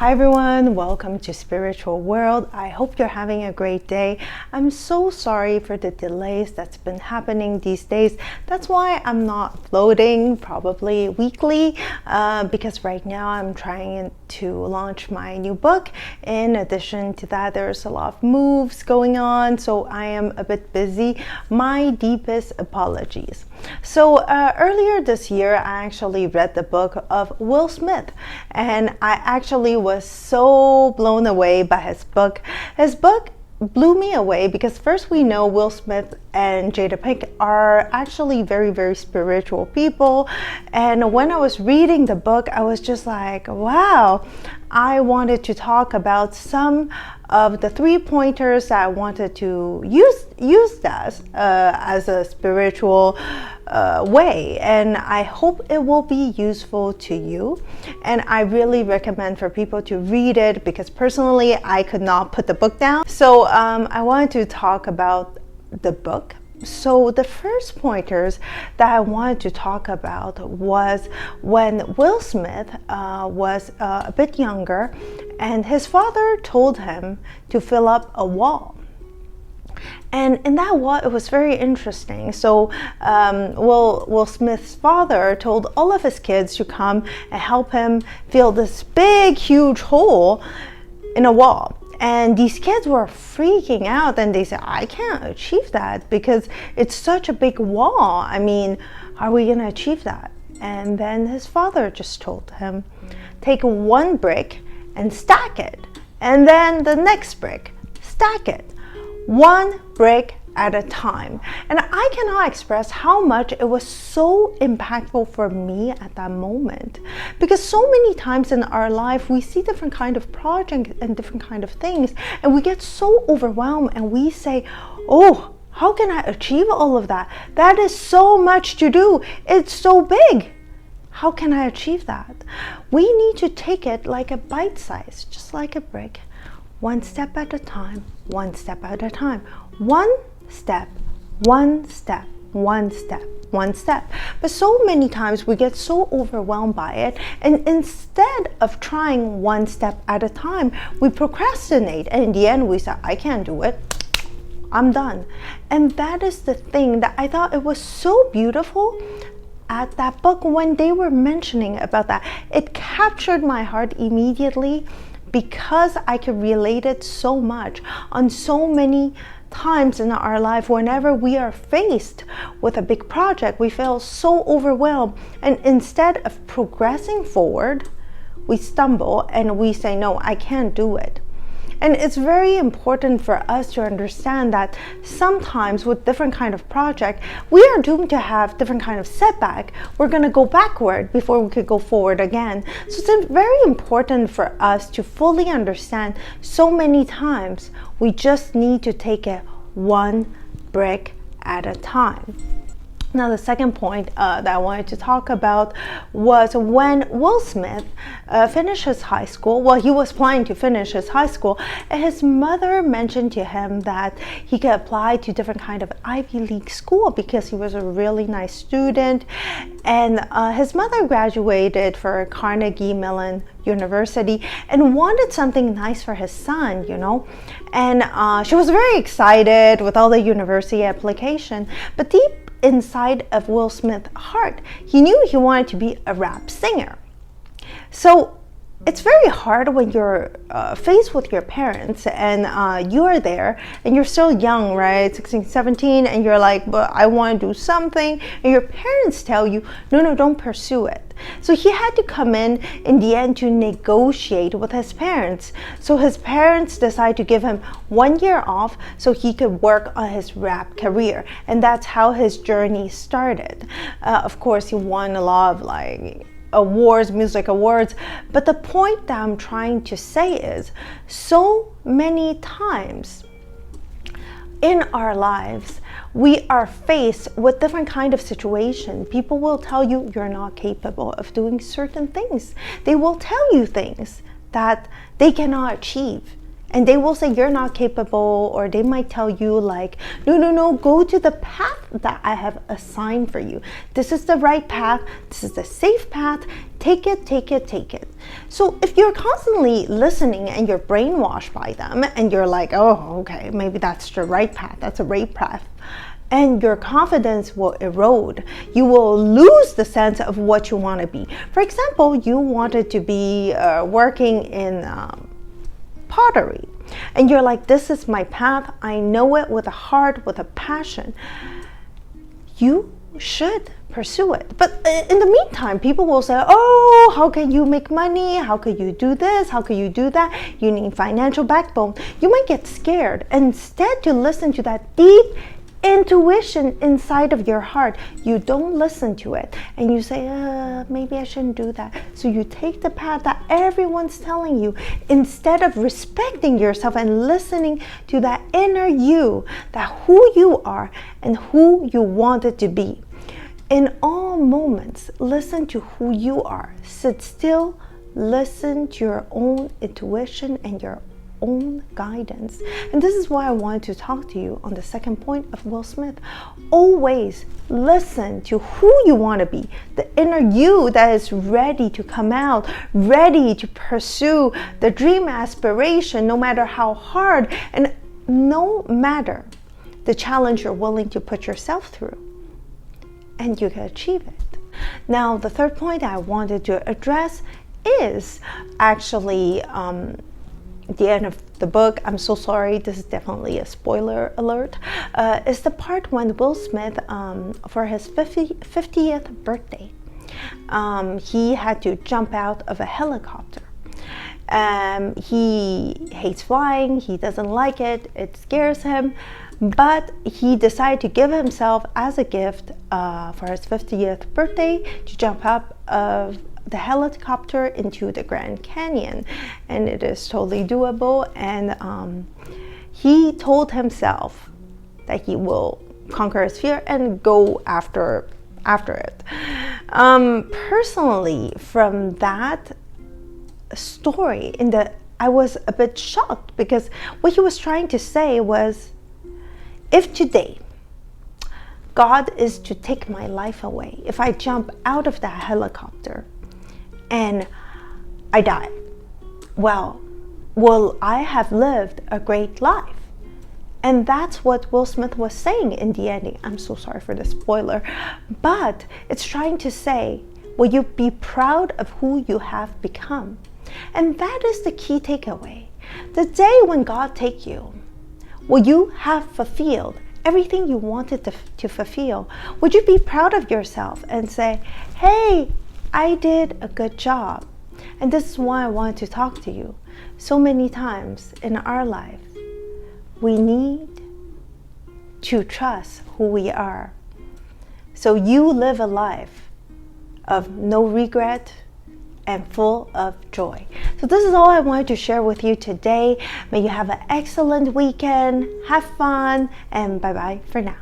Hi everyone, welcome to Spiritual World. I hope you're having a great day. I'm so sorry for the delays that's been happening these days. That's why I'm not floating probably weekly because right now I'm trying to launch my new book. In addition to that, there's a lot of moves going on, so I am a bit busy. My deepest apologies. So earlier this year, I actually read the book of Will Smith, and I actually was so blown away by his book. His book blew me away because first we know Will Smith and Jada Pinkett are actually very spiritual people, and when I was reading the book I was just like, wow, I wanted to talk about some of the 3 pointers that I wanted to use that as a spiritual way, and I hope it will be useful to you. And I really recommend for people to read it because personally I could not put the book down. So I wanted to talk about the book. So the first pointers that I wanted to talk about was when Will Smith was a bit younger, and his father told him to fill up a wall. And in that wall, it was very interesting. So Will Smith's father told all of his kids to come and help him fill this big, huge hole in a wall. And these kids were freaking out, and they said, I can't achieve that because it's such a big wall. I mean, how are we going to achieve that? And then his father just told him, take one brick and stack it. And then the next brick, stack it. One brick at a time. And I cannot express how much it was so impactful for me at that moment, because so many times in our life we see different kind of projects and different kind of things, and we get so overwhelmed and we say, oh, how can I achieve all of that? That is so much to do. It's so big. How can I achieve that? We need to take it like a bite size, just like a brick. One step at a time, one step at a time. One step, one step, one step, one step. But so many times we get so overwhelmed by it, and instead of trying one step at a time, we procrastinate, and in the end we say, I can't do it, I'm done. And that is the thing that I thought it was so beautiful at that book when they were mentioning about that. It captured my heart immediately because I could relate it so much on so many times in our life. Whenever we are faced with a big project, we feel so overwhelmed, and instead of progressing forward, we stumble and we say, no, I can't do it. And it's very important for us to understand that sometimes with different kind of project, we are doomed to have different kind of setback. We're going to go backward before we could go forward again. So it's very important for us to fully understand so many times we just need to take it one brick at a time. Now, the second point that I wanted to talk about was when Will Smith finished his high school. Well, he was planning to finish his high school, and his mother mentioned to him that he could apply to different kind of Ivy League school because he was a really nice student. And his mother graduated for Carnegie Mellon University and wanted something nice for his son, you know. And she was very excited with all the university application, but deep inside of Will Smith's heart, he knew he wanted to be a rap singer. So it's very hard when you're faced with your parents and you're there and you're still young, right? 16, 17, and you're like, but I want to do something. And your parents tell you, no, don't pursue it. So he had to come in the end to negotiate with his parents. So his parents decided to give him 1 year off so he could work on his rap career. And that's how his journey started. Of course, he won a lot of awards, music awards. But the point that I'm trying to say is, so many times in our lives, we are faced with different kind of situation. People will tell you you're not capable of doing certain things. They will tell you things that they cannot achieve. And they will say you're not capable, or they might tell you like, no, go to the path that I have assigned for you. This is the right path. This is the safe path. Take it, take it, take it. So if you're constantly listening and you're brainwashed by them and you're like, oh, okay, maybe that's the right path. That's a right path. And your confidence will erode. You will lose the sense of what you want to be. For example, you wanted to be working in pottery, and you're like, this is my path. I know it with a heart, with a passion. You should pursue it. But in the meantime, people will say, oh, how can you make money? How can you do this? How can you do that? You need financial backbone. You might get scared. Instead, to listen to that deep intuition inside of your heart, you don't listen to it, and you say, maybe I shouldn't do that. So you take the path that everyone's telling you, instead of respecting yourself and listening to that inner you, that who you are and who you wanted to be. In all moments, listen to who you are. Sit still, listen to your own intuition and your own guidance. And this is why I wanted to talk to you on the second point of Will Smith. Always listen to who you want to be, the inner you that is ready to come out, ready to pursue the dream aspiration, no matter how hard and no matter the challenge you're willing to put yourself through, and you can achieve it. Now, the third point I wanted to address is actually the end of the book. I'm so sorry, this is definitely a spoiler alert. It's the part when Will Smith, for his 50th birthday, he had to jump out of a helicopter. He hates flying, he doesn't like it, it scares him, but he decided to give himself as a gift for his 50th birthday to jump up of the helicopter into the Grand Canyon, and it is totally doable. And he told himself that he will conquer his fear and go after it. Personally, from that story, I was a bit shocked, because what he was trying to say was, if today God is to take my life away, if I jump out of that helicopter and I die, well, will I have lived a great life? And that's what Will Smith was saying in the ending. I'm so sorry for the spoiler, but it's trying to say, will you be proud of who you have become? And that is the key takeaway. The day when God take you, will you have fulfilled everything you wanted to fulfill? Would you be proud of yourself and say, hey, I did a good job? And this is why I wanted to talk to you. So many times in our life, we need to trust who we are. So you live a life of no regret and full of joy. So this is all I wanted to share with you today. May you have an excellent weekend, have fun, and bye-bye for now.